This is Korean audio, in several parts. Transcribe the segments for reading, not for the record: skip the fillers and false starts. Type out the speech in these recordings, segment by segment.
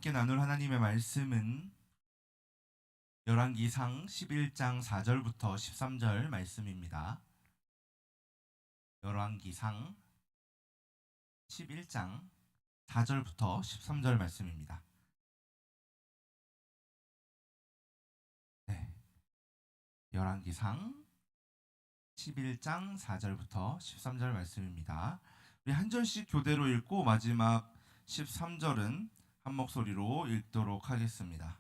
함께 나눌 하나님의 말씀은 열왕기상 11장 4절부터 13절 말씀입니다. 열왕기상 11장 4절부터 13절 말씀입니다. 네, 열왕기상 11장 4절부터 13절 말씀입니다. 우리 한 절씩 교대로 읽고 마지막 13절은 한 목소리로 읽도록 하겠습니다.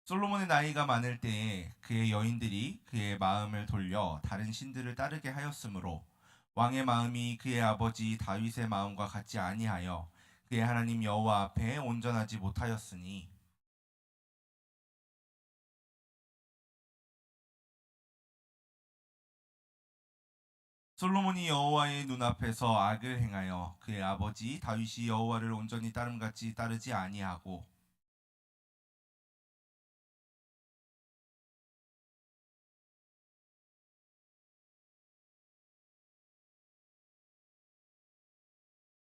솔로몬의 나이가 많을 때에 그의 여인들이 그의 마음을 돌려 다른 신들을 따르게 하였으므로 왕의 마음이 그의 아버지 다윗의 마음과 같지 아니하여 그의 하나님 여호와 앞에 온전하지 못하였으니 솔로몬이 여호와의 눈앞에서 악을 행하여 그의 아버지 다윗이 여호와를 온전히 따름같이 따르지 아니하고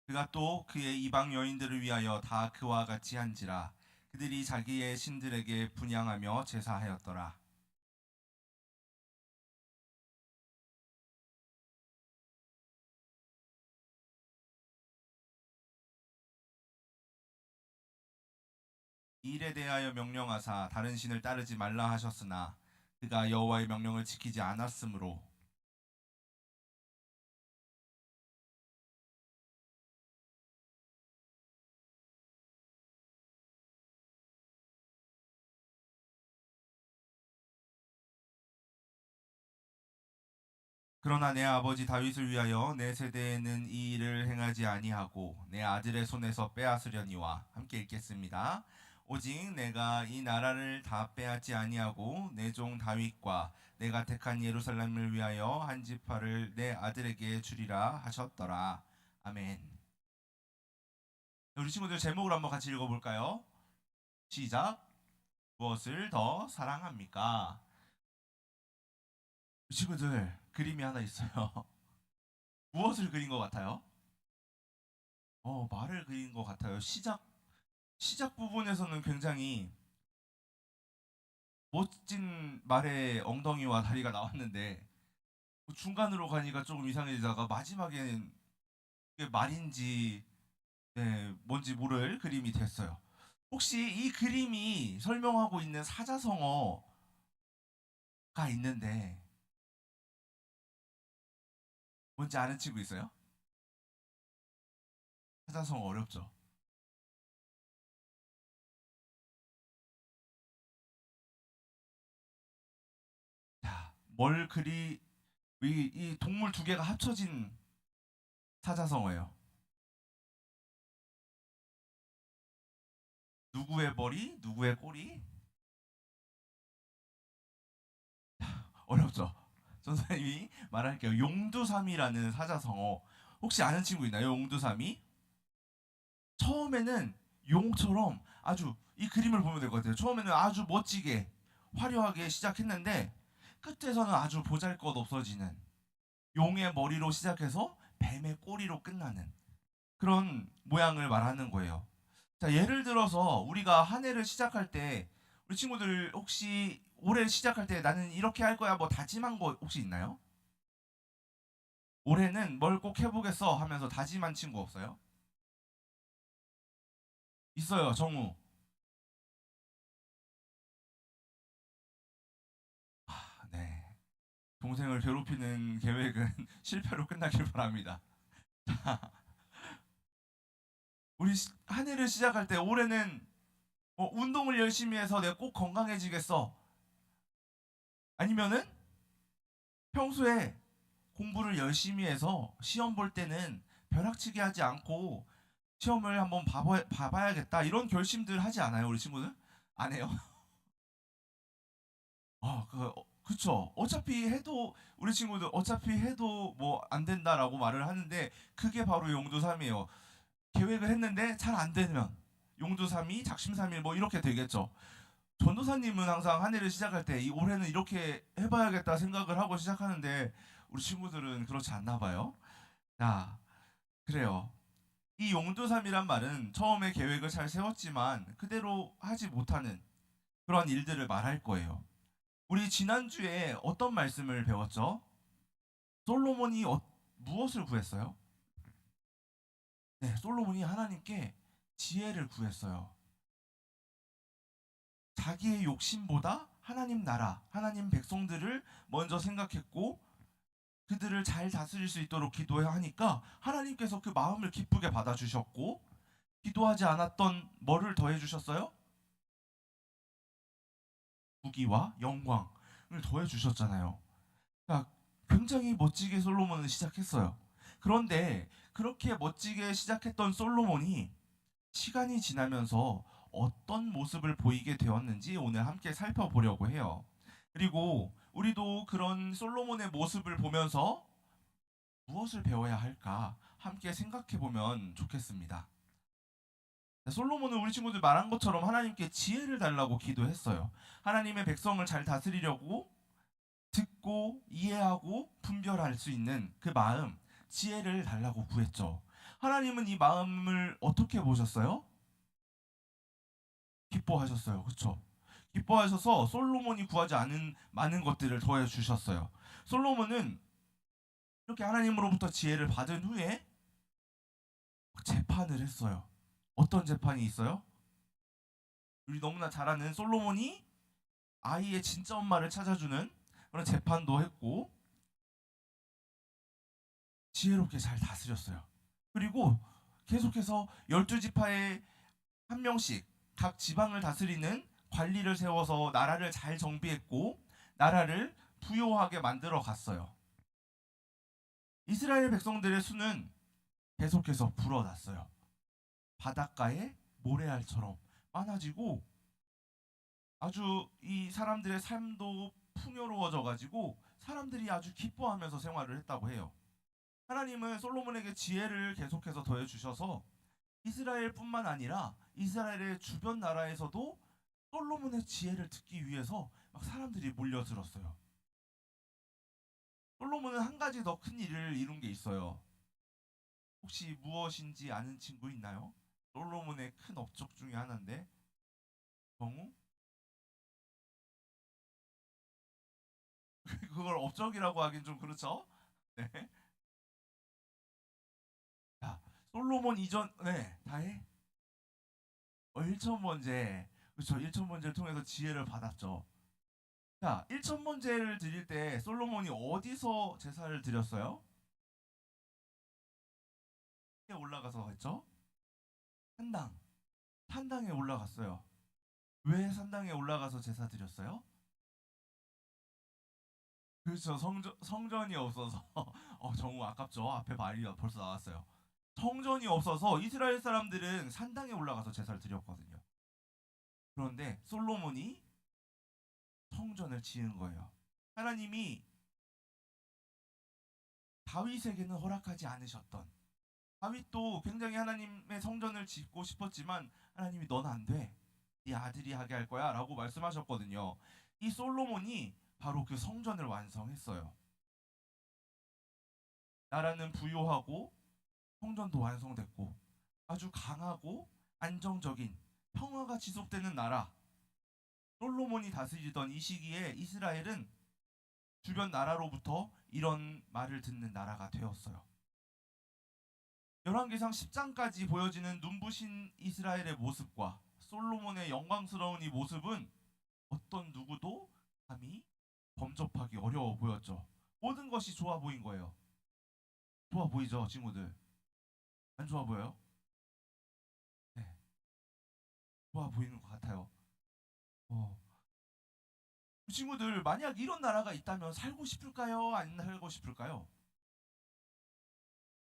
그가 또 그의 이방 여인들을 위하여 다 그와 같이 한지라 그들이 자기의 신들에게 분향하며 제사하였더라. 이 일에 대하여 명령하사 다른 신을 따르지 말라 하셨으나 그가 여호와의 명령을 지키지 않았으므로 그러나 내 아버지 다윗을 위하여 내 세대에는 이 일을 행하지 아니하고 내 아들의 손에서 빼앗으려니와 함께 읽겠습니다. 오직 내가 이 나라를 다 빼앗지 아니하고 내 종 다윗과 내가 택한 예루살렘을 위하여 한 지파를 내 아들에게 주리라 하셨더라. 아멘. 우리 친구들 제목을 한번 같이 읽어볼까요? 시작. 무엇을 더 사랑합니까? 우리 친구들 그림이 하나 있어요. 무엇을 그린 것 같아요? 말을 그린 것 같아요. 시작 부분에서는 굉장히 멋진 말의 엉덩이와 다리가 나왔는데 중간으로 가니까 조금 이상해지다가 마지막에는 이게 말인지 뭔지 모를 그림이 됐어요. 혹시 이 그림이 설명하고 있는 사자성어가 있는데 뭔지 아는 친구 있어요? 사자성어 어렵죠? 자, 이 동물 두 개가 합쳐진 사자성어예요. 누구의 머리, 누구의 꼬리? 어렵죠? 선생님이 말할게요. 용두삼이라는 사자성어. 혹시 아는 친구 있나요? 용두삼이? 처음에는 용처럼 아주 이 그림을 보면 될 것 같아요. 처음에는 아주 멋지게 화려하게 시작했는데 끝에서는 아주 보잘것없어지는 용의 머리로 시작해서 뱀의 꼬리로 끝나는 그런 모양을 말하는 거예요. 자, 예를 들어서 우리가 한 해를 시작할 때 우리 친구들 혹시 올해 시작할 때 나는 이렇게 할 거야 뭐 다짐한 거 혹시 있나요? 올해는 뭘 꼭 해보겠어 하면서 다짐한 친구 없어요? 있어요, 정우. 네. 동생을 괴롭히는 계획은 실패로 끝나길 바랍니다. 우리 한 해를 시작할 때 올해는 운동을 열심히 해서 내가 꼭 건강해지겠어. 아니면은 평소에 공부를 열심히 해서 시험 볼 때는 벼락치기 하지 않고 시험을 한번 봐봐야겠다. 이런 결심들 하지 않아요, 우리 친구들? 안 해요? 그쵸. 어차피 해도, 우리 친구들 어차피 해도 뭐 안 된다라고 말을 하는데 그게 바로 용두삼이에요. 계획을 했는데 잘 안 되면 용두삼이, 작심삼일 뭐 이렇게 되겠죠. 전도사님은 항상 한 해를 시작할 때 이 올해는 이렇게 해봐야겠다 생각을 하고 시작하는데 우리 친구들은 그렇지 않나 봐요. 자, 그래요. 이 용두삼이란 말은 처음에 계획을 잘 세웠지만 그대로 하지 못하는 그런 일들을 말할 거예요. 우리 지난주에 어떤 말씀을 배웠죠? 솔로몬이 무엇을 구했어요? 네, 솔로몬이 하나님께 지혜를 구했어요. 자기의 욕심보다 하나님 나라, 하나님 백성들을 먼저 생각했고 그들을 잘 다스릴 수 있도록 기도해야 하니까 하나님께서 그 마음을 기쁘게 받아주셨고 기도하지 않았던 뭐를 더해 주셨어요? 부귀와 영광을 더해 주셨잖아요. 그러니까 굉장히 멋지게 솔로몬은 시작했어요. 그런데 그렇게 멋지게 시작했던 솔로몬이 시간이 지나면서 어떤 모습을 보이게 되었는지 오늘 함께 살펴보려고 해요. 그리고 우리도 그런 솔로몬의 모습을 보면서 무엇을 배워야 할까 함께 생각해 보면 좋겠습니다. 솔로몬은 우리 친구들 말한 것처럼 하나님께 지혜를 달라고 기도했어요. 하나님의 백성을 잘 다스리려고 듣고 이해하고 분별할 수 있는 그 마음, 지혜를 달라고 구했죠. 하나님은 이 마음을 어떻게 보셨어요? 기뻐하셨어요. 그렇죠? 기뻐하셔서 솔로몬이 구하지 않은 많은 것들을 더해 주셨어요. 솔로몬은 이렇게 하나님으로부터 지혜를 받은 후에 재판을 했어요. 어떤 재판이 있어요? 우리 너무나 잘 아는 솔로몬이 아이의 진짜 엄마를 찾아주는 그런 재판도 했고 지혜롭게 잘 다스렸어요. 그리고 계속해서 12지파에 한 명씩 각 지방을 다스리는 관리를 세워서 나라를 잘 정비했고 나라를 부요하게 만들어 갔어요. 이스라엘 백성들의 수는 계속해서 불어났어요. 바닷가의 모래알처럼 많아지고 아주 이 사람들의 삶도 풍요로워져 가지고 사람들이 아주 기뻐하면서 생활을 했다고 해요. 하나님은 솔로몬에게 지혜를 계속해서 더해 주셔서 이스라엘뿐만 아니라 이스라엘의 주변 나라에서도 솔로몬의 지혜를 듣기 위해서 막 사람들이 몰려들었어요. 솔로몬은 한 가지 더 큰 일을 이룬 게 있어요. 혹시 무엇인지 아는 친구 있나요? 솔로몬의 큰 업적 중에 하나인데 정우? 그걸 업적이라고 하긴 좀 그렇죠? 네. 자, 솔로몬 이전에 다해 일천번제 그렇죠. 일천번제를 통해서 지혜를 받았죠. 자, 일천번제를 드릴 때 솔로몬이 어디서 제사를 드렸어요? 올라가서 했죠? 산당. 산당에 올라갔어요. 왜 산당에 올라가서 제사 드렸어요? 그렇죠. 성전이 없어서 정우 아깝죠. 앞에 말이 벌써 나왔어요. 성전이 없어서 이스라엘 사람들은 산당에 올라가서 제사를 드렸거든요. 그런데 솔로몬이 성전을 지은 거예요. 하나님이 다윗에게는 허락하지 않으셨던 다윗도 굉장히 하나님의 성전을 짓고 싶었지만 하나님이 넌 안 돼. 네 아들이 하게 할 거야 라고 말씀하셨거든요. 이 솔로몬이 바로 그 성전을 완성했어요. 나라는 부요하고 성전도 완성됐고 아주 강하고 안정적인 평화가 지속되는 나라 솔로몬이 다스리던 이 시기에 이스라엘은 주변 나라로부터 이런 말을 듣는 나라가 되었어요. 열왕기상 10장까지 보여지는 눈부신 이스라엘의 모습과 솔로몬의 영광스러운 이 모습은 어떤 누구도 감히 범접하기 어려워 보였죠. 모든 것이 좋아 보인 거예요. 좋아 보이죠, 친구들? 안 좋아 보여요? 네, 좋아 보이는 것 같아요. 어, 그 친구들 만약 이런 나라가 있다면 살고 싶을까요? 안 살고 싶을까요?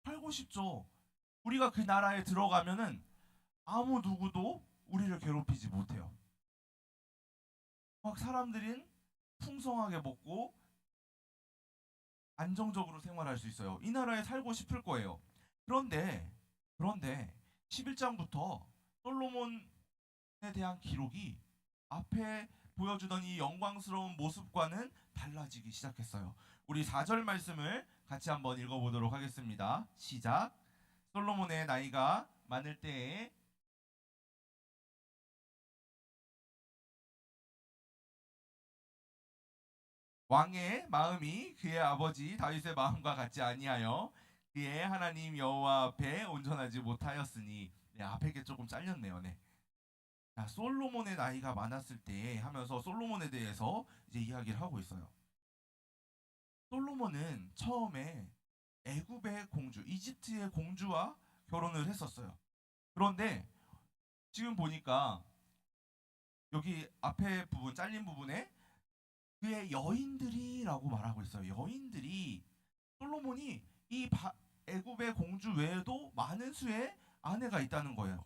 살고 싶죠. 우리가 그 나라에 들어가면은 아무 누구도 우리를 괴롭히지 못해요. 막 사람들은 풍성하게 먹고 안정적으로 생활할 수 있어요. 이 나라에 살고 싶을 거예요. 그런데 11장부터 솔로몬에 대한 기록이 앞에 보여주던 이 영광스러운 모습과는 달라지기 시작했어요. 우리 4절 말씀을 같이 한번 읽어보도록 하겠습니다. 시작. 솔로몬의 나이가 많을 때에 왕의 마음이 그의 아버지 다윗의 마음과 같지 아니하여 그의 하나님 여호와 앞에 온전하지 못하였으니. 네, 앞에 게 조금 잘렸네요. 네. 자, 솔로몬의 나이가 많았을 때 하면서 솔로몬에 대해서 이제 이야기를 하고 있어요. 솔로몬은 처음에 애굽의 공주, 이집트의 공주와 결혼을 했었어요. 그런데 지금 보니까 여기 앞에 부분, 잘린 부분에 그의 여인들이라고 말하고 있어요. 여인들이, 솔로몬이 애굽의 공주 외에도 많은 수의 아내가 있다는 거예요.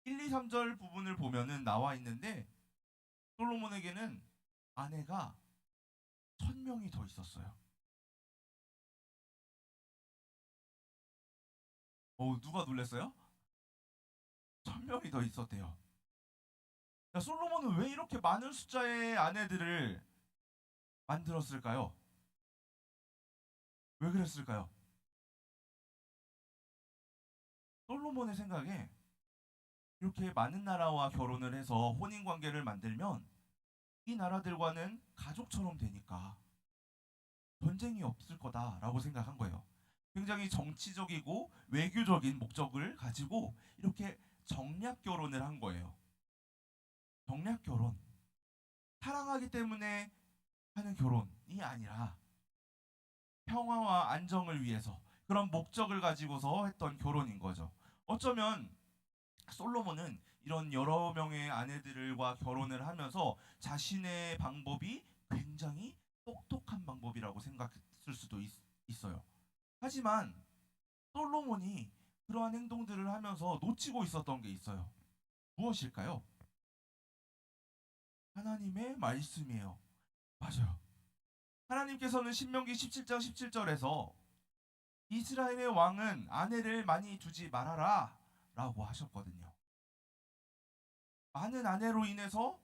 1, 2, 3절 부분을 보면은 나와 있는데 솔로몬에게는 아내가 1,000명이 더 있었어요. 누가 놀랐어요? 1,000명이 더 있었대요. 야, 솔로몬은 왜 이렇게 많은 숫자의 아내들을 만들었을까요? 왜 그랬을까요? 솔로몬의 생각에 이렇게 많은 나라와 결혼을 해서 혼인 관계를 만들면 이 나라들과는 가족처럼 되니까 전쟁이 없을 거다라고 생각한 거예요. 굉장히 정치적이고 외교적인 목적을 가지고 이렇게 정략 결혼을 한 거예요. 정략 결혼. 사랑하기 때문에 하는 결혼이 아니라 평화와 안정을 위해서 그런 목적을 가지고서 했던 결혼인 거죠. 어쩌면 솔로몬은 이런 여러 명의 아내들과 결혼을 하면서 자신의 방법이 굉장히 똑똑한 방법이라고 생각했을 수도 있어요. 하지만 솔로몬이 그러한 행동들을 하면서 놓치고 있었던 게 있어요. 무엇일까요? 하나님의 말씀이에요. 맞아요. 하나님께서는 신명기 17장 17절에서 이스라엘의 왕은 아내를 많이 두지 말아라 라고 하셨거든요. 많은 아내로 인해서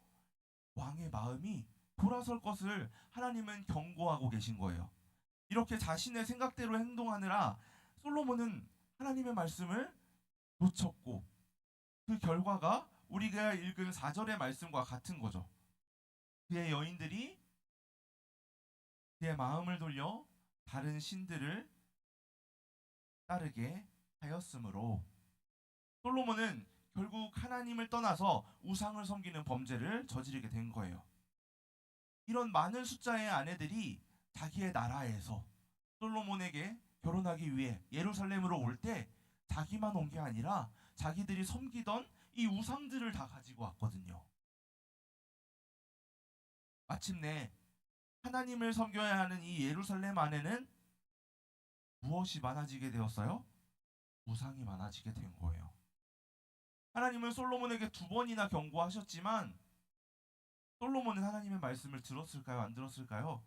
왕의 마음이 돌아설 것을 하나님은 경고하고 계신 거예요. 이렇게 자신의 생각대로 행동하느라 솔로몬은 하나님의 말씀을 놓쳤고 그 결과가 우리가 읽은 4절의 말씀과 같은 거죠. 그의 여인들이 그의 마음을 돌려 다른 신들을 따르게 하였으므로 솔로몬은 결국 하나님을 떠나서 우상을 섬기는 범죄를 저지르게 된 거예요. 이런 많은 숫자의 아내들이 자기의 나라에서 솔로몬에게 결혼하기 위해 예루살렘으로 올 때 자기만 온 게 아니라 자기들이 섬기던 이 우상들을 다 가지고 왔거든요. 마침내 하나님을 섬겨야 하는 이 예루살렘 안에는 무엇이 많아지게 되었어요? 우상이 많아지게 된 거예요. 하나님은 솔로몬에게 2번이나 경고하셨지만 솔로몬은 하나님의 말씀을 들었을까요? 안 들었을까요?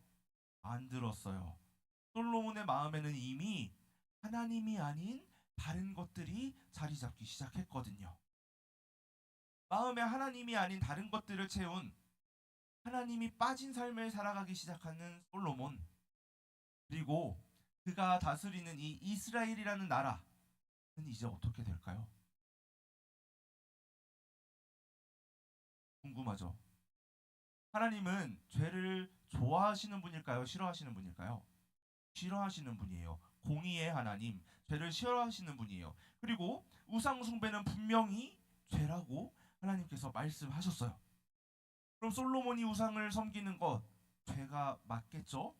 안 들었어요. 솔로몬의 마음에는 이미 하나님이 아닌 다른 것들이 자리 잡기 시작했거든요. 마음에 하나님이 아닌 다른 것들을 채운 하나님이 빠진 삶을 살아가기 시작하는 솔로몬, 그리고 그가 다스리는 이 이스라엘이라는 나라는 이제 어떻게 될까요? 궁금하죠? 하나님은 죄를 좋아하시는 분일까요? 싫어하시는 분일까요? 싫어하시는 분이에요. 공의의 하나님, 죄를 싫어하시는 분이에요. 그리고 우상 숭배는 분명히 죄라고 하나님께서 말씀하셨어요. 그럼 솔로몬이 우상을 섬기는 것 죄가 맞겠죠?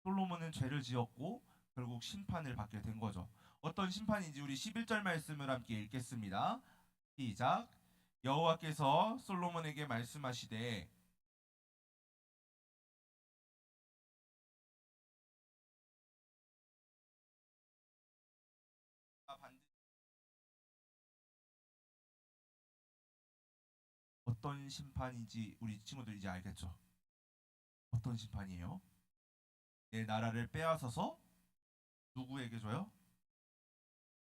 솔로몬은 죄를 지었고 결국 심판을 받게 된 거죠. 어떤 심판인지 우리 11절 말씀을 함께 읽겠습니다. 시작. 여호와께서 솔로몬에게 말씀하시되 어떤 심판인지 우리 친구들 이제 알겠죠? 어떤 심판이에요? 내 나라를 빼앗아서 누구에게 줘요?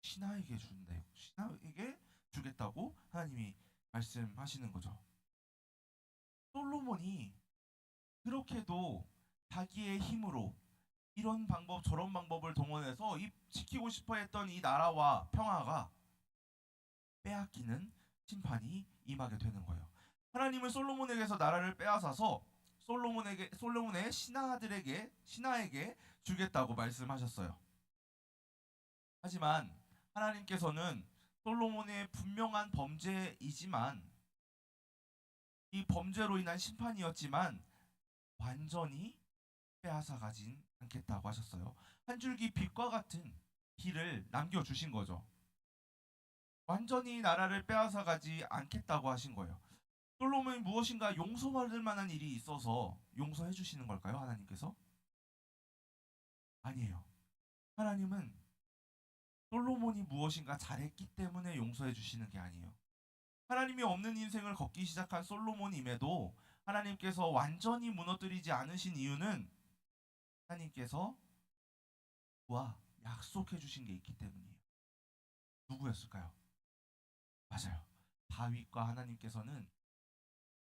신하에게 준대요. 신하에게 주겠다고 하나님이 말씀하시는 거죠. 솔로몬이 그렇게도 자기의 힘으로 이런 방법 저런 방법을 동원해서 이 지키고 싶어 했던 이 나라와 평화가 빼앗기는 심판이 임하게 되는 거예요. 하나님은 솔로몬에게서 나라를 빼앗아서 솔로몬의 신하에게 주겠다고 말씀하셨어요. 하지만 하나님께서는 솔로몬의 분명한 범죄이지만 이 범죄로 인한 심판이었지만 완전히 빼앗아 가진 않겠다고 하셨어요. 한 줄기 빛과 같은 길을 남겨 주신 거죠. 완전히 나라를 빼앗아 가지 않겠다고 하신 거예요. 솔로몬이 무엇인가 용서받을 만한 일이 있어서 용서해 주시는 걸까요? 하나님께서? 아니에요. 하나님은 솔로몬이 무엇인가 잘했기 때문에 용서해 주시는 게 아니에요. 하나님이 없는 인생을 걷기 시작한 솔로몬임에도 하나님께서 완전히 무너뜨리지 않으신 이유는 하나님께서 그와 약속해 주신 게 있기 때문이에요. 누구였을까요? 맞아요. 다윗과 하나님께서는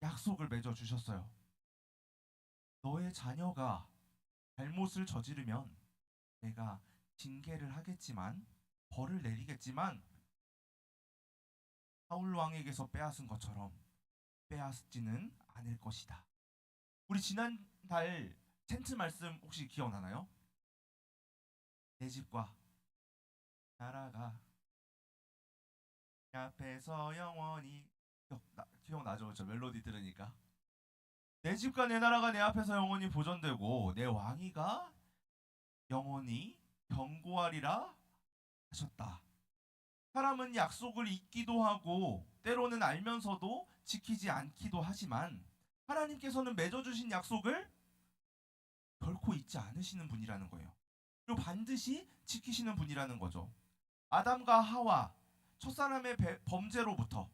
약속을 맺어 주셨어요. 너의 자녀가 잘못을 저지르면 내가 징계를 하겠지만 벌을 내리겠지만 사울 왕에게서 빼앗은 것처럼 빼앗지는 않을 것이다. 우리 지난달 텐트 말씀 혹시 기억나나요? 내 집과 나라가 내 앞에서 영원히 기억나죠? 저 멜로디 들으니까 내 집과 내 나라가 내 앞에서 영원히 보존되고 내 왕위가 영원히 견고하리라 하셨다. 사람은 약속을 잊기도 하고 때로는 알면서도 지키지 않기도 하지만 하나님께서는 맺어주신 약속을 결코 잊지 않으시는 분이라는 거예요. 그리고 반드시 지키시는 분이라는 거죠. 아담과 하와 첫사람의 범죄로부터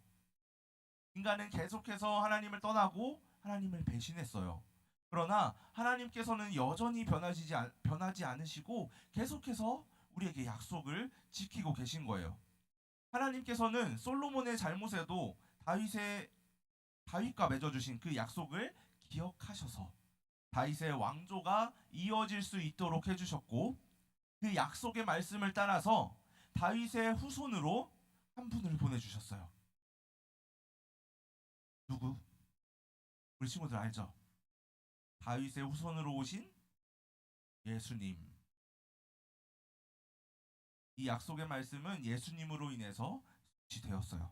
인간은 계속해서 하나님을 떠나고 하나님을 배신했어요. 그러나 하나님께서는 여전히 변하지 않으시고 계속해서 우리에게 약속을 지키고 계신 거예요. 하나님께서는 솔로몬의 잘못에도 다윗과 맺어주신 그 약속을 기억하셔서 다윗의 왕조가 이어질 수 있도록 해주셨고 그 약속의 말씀을 따라서 다윗의 후손으로 한 분을 보내주셨어요. 누구? 우리 친구들 알죠? 다윗의 후손으로 오신 예수님. 이 약속의 말씀은 예수님으로 인해서 성취되었어요.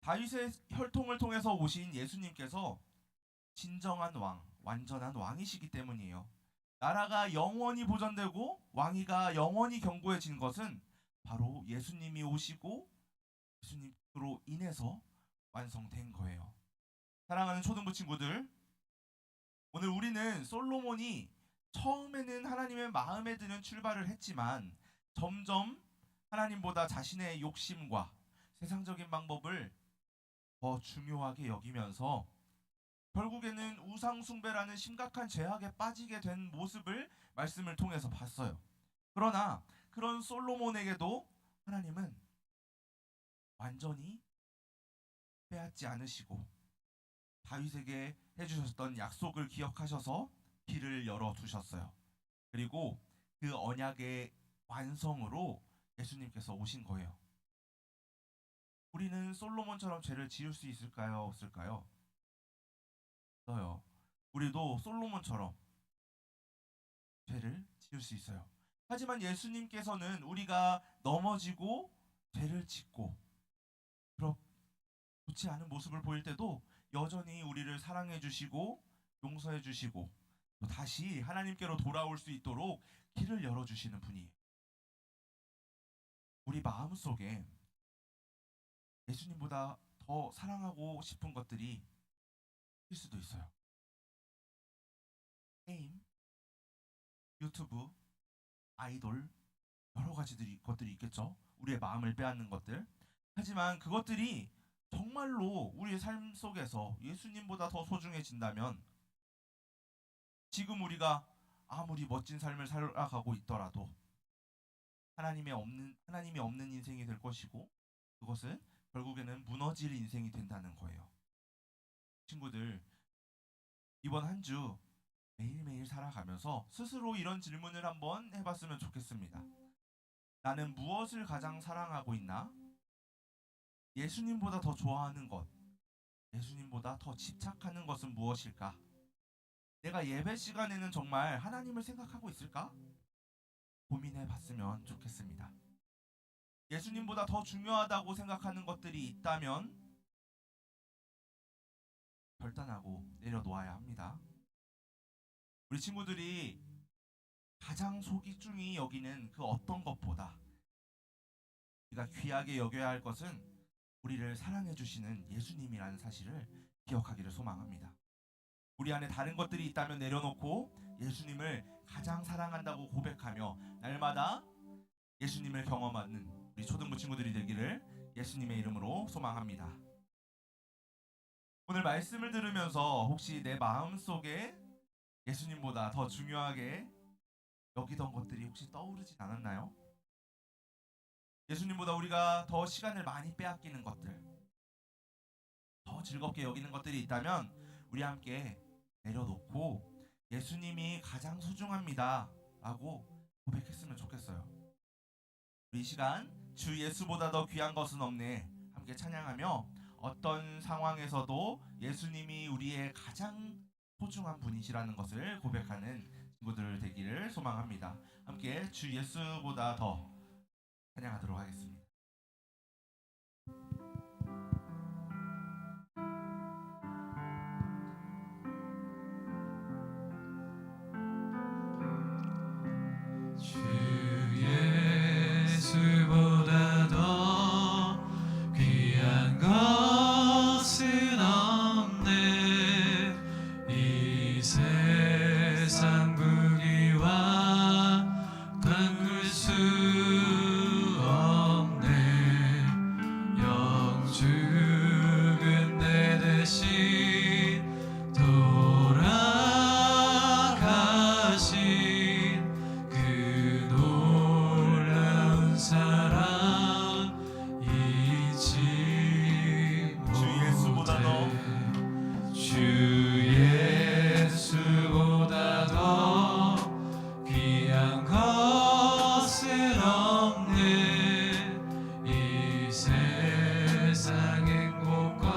다윗의 혈통을 통해서 오신 예수님께서 진정한 왕, 완전한 왕이시기 때문이에요. 나라가 영원히 보존되고 왕위가 영원히 견고해진 것은 바로 예수님이 오시고 예수님으로 인해서 완성된 거예요. 사랑하는 초등부 친구들, 오늘 우리는 솔로몬이 처음에는 하나님의 마음에 드는 출발을 했지만 점점 하나님보다 자신의 욕심과 세상적인 방법을 더 중요하게 여기면서 결국에는 우상숭배라는 심각한 죄악에 빠지게 된 모습을 말씀을 통해서 봤어요. 그러나 그런 솔로몬에게도 하나님은 완전히 빼앗지 않으시고 다윗에게 해주셨던 약속을 기억하셔서 길을 열어두셨어요. 그리고 그 언약의 완성으로 예수님께서 오신 거예요. 우리는 솔로몬처럼 죄를 지을 수 있을까요? 없을까요? 없어요. 우리도 솔로몬처럼 죄를 지을 수 있어요. 하지만 예수님께서는 우리가 넘어지고 죄를 짓고 좋지 않은 모습을 보일 때도 여전히 우리를 사랑해 주시고 용서해 주시고 또 다시 하나님께로 돌아올 수 있도록 길을 열어 주시는 분이에요. 우리 마음속에 예수님보다 더 사랑하고 싶은 것들이 있을 수도 있어요. 게임, 유튜브, 아이돌 여러 것들이 있겠죠. 우리의 마음을 빼앗는 것들. 하지만 그것들이 정말로 우리의 삶 속에서 예수님보다 더 소중해진다면 지금 우리가 아무리 멋진 삶을 살아가고 있더라도 하나님이 없는 인생이 될 것이고 그것은 결국에는 무너질 인생이 된다는 거예요. 친구들, 이번 한 주 매일매일 살아가면서 스스로 이런 질문을 한번 해봤으면 좋겠습니다. 나는 무엇을 가장 사랑하고 있나? 예수님보다 더 좋아하는 것, 예수님보다 더 집착하는 것은 무엇일까? 내가 예배 시간에는 정말 하나님을 생각하고 있을까? 고민해 봤으면 좋겠습니다. 예수님보다 더 중요하다고 생각하는 것들이 있다면 결단하고 내려놓아야 합니다. 우리 친구들이 가장 소중히 여기는 그 어떤 것보다 우리가 귀하게 여겨야 할 것은 우리를 사랑해 주시는 예수님이라는 사실을 기억하기를 소망합니다. 우리 안에 다른 것들이 있다면 내려놓고 예수님을 가장 사랑한다고 고백하며 날마다 예수님을 경험하는 우리 초등부 친구들이 되기를 예수님의 이름으로 소망합니다. 오늘 말씀을 들으면서 혹시 내 마음속에 예수님보다 더 중요하게 여기던 것들이 혹시 떠오르진 않았나요? 예수님보다 우리가 더 시간을 많이 빼앗기는 것들, 더 즐겁게 여기는 것들이 있다면 우리 함께 내려놓고 예수님이 가장 소중합니다 라고 고백했으면 좋겠어요. 우리 이 시간 주 예수보다 더 귀한 것은 없네 함께 찬양하며 어떤 상황에서도 예수님이 우리의 가장 소중한 분이시라는 것을 고백하는 친구들 되기를 소망합니다. 함께 주 예수보다 더 찬양하도록 하겠습니다. 주 예수보다 더 귀한 것은 없네. 이 세상 부귀와 바꿀 수 없네. 영죽은 내 대신 돌아가신 그 놀라운 사랑 잊지 주 예수보다 더 주 예수보다 더 귀한 것은 없네. 이 세상 행복과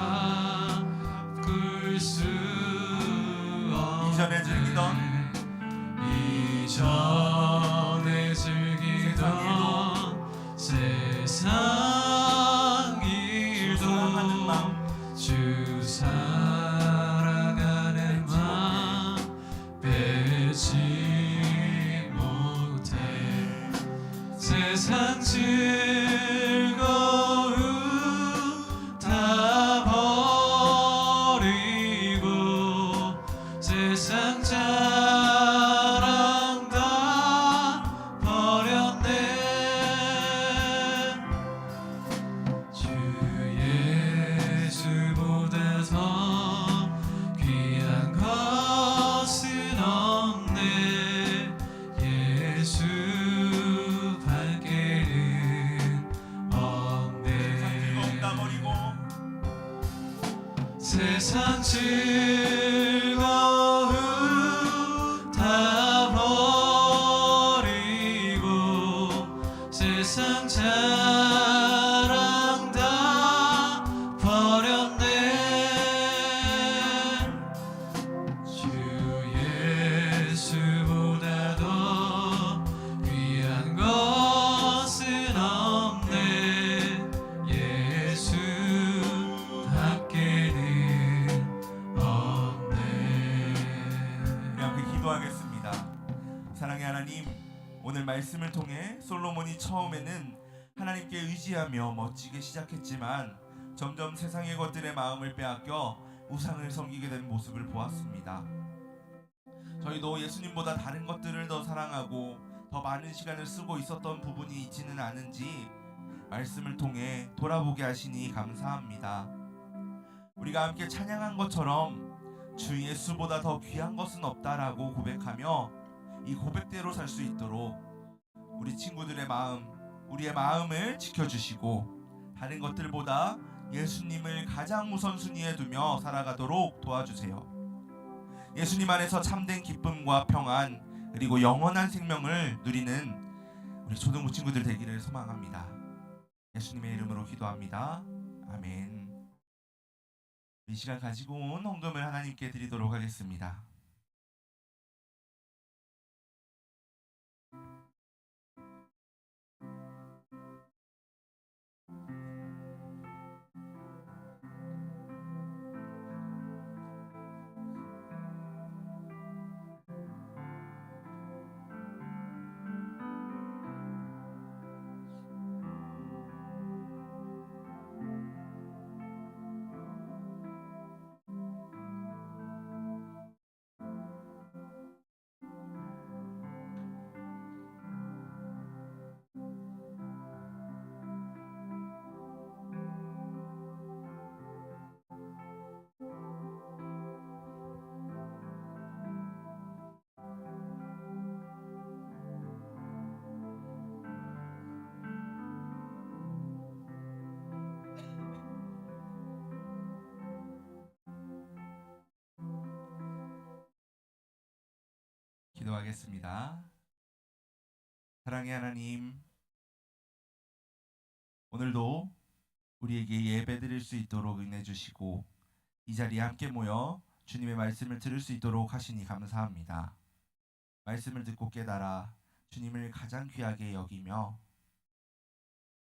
바꿀 수 이전에 즐기던 이전에 즐기던 세상 일도 사랑하는 마음 주 사랑하는 마음 빼지 못해. 세상 즐거움 다 버리고 세상 자랑 다 버렸네. 주 예수보다 더 귀한 것은 없네. 예수 밖에는 즐거움 다 없네. 버리고 세상 즐거움 다 버리고 세상 자랑 다 버렸네. 주 예수보다 더 귀한 것은 없네. 예수 밖에는 없네. 우리 함께 기도하겠습니다. 사랑의 하나님, 오늘 말씀을 통해 솔로몬이 처음에는 하나님께 의지하며 멋지게 시작했지만 점점 세상의 것들에 마음을 빼앗겨 우상을 섬기게 된 모습을 보았습니다. 저희도 예수님보다 다른 것들을 더 사랑하고 더 많은 시간을 쓰고 있었던 부분이 있지는 않은지 말씀을 통해 돌아보게 하시니 감사합니다. 우리가 함께 찬양한 것처럼 주 예수보다 더 귀한 것은 없다라고 고백하며 이 고백대로 살 수 있도록 우리 친구들의 마음, 우리의 마음을 지켜주시고 다른 것들보다 예수님을 가장 우선순위에 두며 살아가도록 도와주세요. 예수님 안에서 참된 기쁨과 평안 그리고 영원한 생명을 누리는 우리 초등부 친구들 되기를 소망합니다. 예수님의 이름으로 기도합니다. 아멘. 이 시간 가지고 온 헌금을 하나님께 드리도록 하겠습니다. 기도하겠습니다. 사랑의 하나님, 오늘도 우리에게 예배드릴 수 있도록 은혜 주시고 이 자리에 함께 모여 주님의 말씀을 들을 수 있도록 하시니 감사합니다. 말씀을 듣고 깨달아 주님을 가장 귀하게 여기며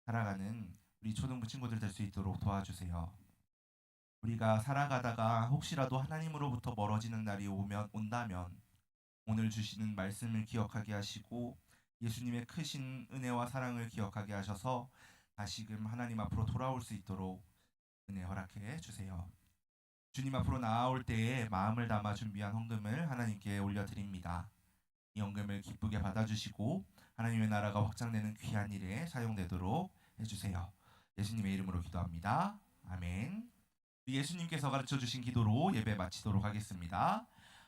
살아가는 우리 초등부 친구들 될 수 있도록 도와주세요. 우리가 살아가다가 혹시라도 하나님으로부터 멀어지는 날이 온다면 오늘 주시는 말씀을 기억하게 하시고 예수님의 크신 은혜와 사랑을 기억하게 하셔서 다시금 하나님 앞으로 돌아올 수 있도록 은혜 허락해 주세요. 주님 앞으로 나아올 때에 마음을 담아 준비한 헌금을 하나님께 올려드립니다. 이 헌금을 기쁘게 받아주시고 하나님의 나라가 확장되는 귀한 일에 사용되도록 해주세요. 예수님의 이름으로 기도합니다. 아멘. 예수님께서 가르쳐주신 기도로 예배 마치도록 하겠습니다.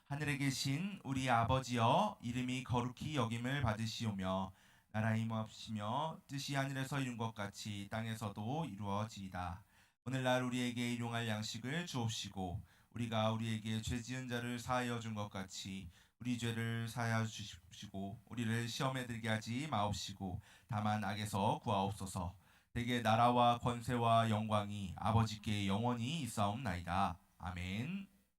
하늘에 계신 우리 아버지여, 이름이 거룩히 여김을 받으시오며 나라의 임하옵시며 뜻이 하늘에서 이룬 것 같이 땅에서도 이루어지이다. 오늘날 우리에게 일용할 양식을 주옵시고 우리가 우리에게 죄 지은 자를 사하여 준 것 같이 우리 죄를 사하여 주십시고 우리를 시험에 들게 하지 마옵시고 다만 악에서 구하옵소서. 대개 나라와 권세와 영광이 아버지께 영원히 있사옵나이다. 아멘.